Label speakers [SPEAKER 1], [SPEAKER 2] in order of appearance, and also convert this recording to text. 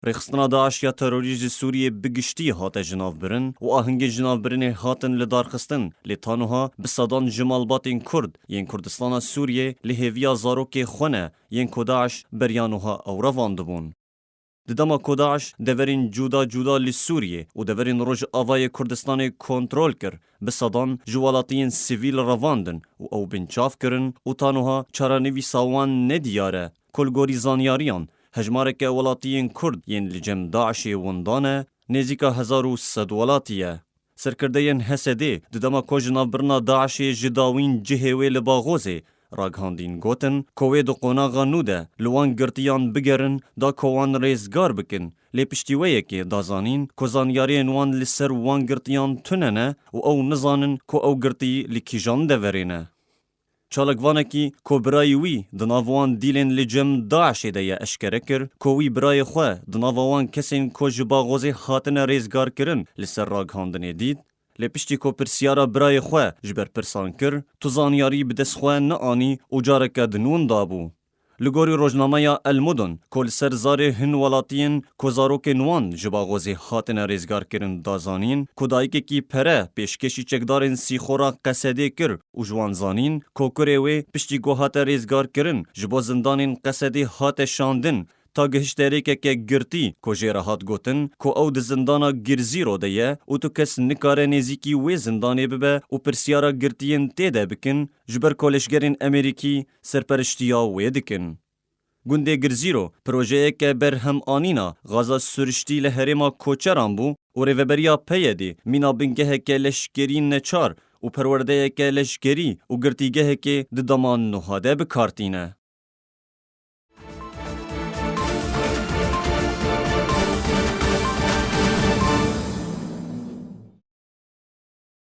[SPEAKER 1] رخصتنا داعش یا تروریج سوریه بگشتی هات جناف برن و آهنگ جناف برن هاتن لدارخستن لطانوها بصدان جمالباتین کرد ین کردستان سوریه لهویا زاروک خونه ین کداعش بریانوها او رواندبون. ددما کداعش دورین جودا لسوریه و دورین روج آوای کردستان کنترل کر بصدان جوالاتین سیویل رواندن و او بنچاف کرن و تانوها چارانوی ساوان ندیاره کلگوری زانیاریان هجمارک ولاتیین کرد ین لجم داعشی وندانه نزیکا 1100 ولاتیه. سرکردین حسده ددما کو جناف برنا داعشی جداوین جهوی لباغوزه راگهاندین گوتن کوی دو قناغا نوده لوان گرتیان بگرن دا کوان ریزگار بکن لی پشتیویه که دازانین کو زانیاری نوان لسر وان گرتیان تننه و او نزانن کو او گرتی لکیجان دورینه. چالکوانه کی کو برای وی دناوان دیلن لجم داعشی ده اشکره کر کو وی برای خواه دناوان کسین کو جباغوزی حاتن ریزگار کرن لسر راگهاندنه دید لپشتی کو پرسیارا برای خواه جبر پرسان کر تو زانیاری بدس خواه نآنی و جارک دنون دابو. لگوری روزنامه المدن کل سر زاره هن ولاتین کوزاروک نوان جباغوزی حاتن ریزگار کرن دازانین کدایک کی پره پیشکشی چکدارن سیخورا قصده کر و جوان زانین کوکره پشتی گو حات ریزگار کرن جبا زندانین قصده حات شاندن تا گهشتری که گرتی کو جیره هات گوتن کو او د زندانا گرزی رو دیه او تو کس نکاره نزیکی وی زندانی ببه و پرسیارا گرتین تیده بکن جبر کولشگرین امریکی سرپرشتیا وی دکن. گنده گرزی رو پروژه که برهم آنینا غازا سرشتی لحرما کوچران بو و ریوبریا پیدی مینا بنگه که لشگرین نچار و پرورده که لشگری و گرتیگه که ددامان نهاده بکارتینه.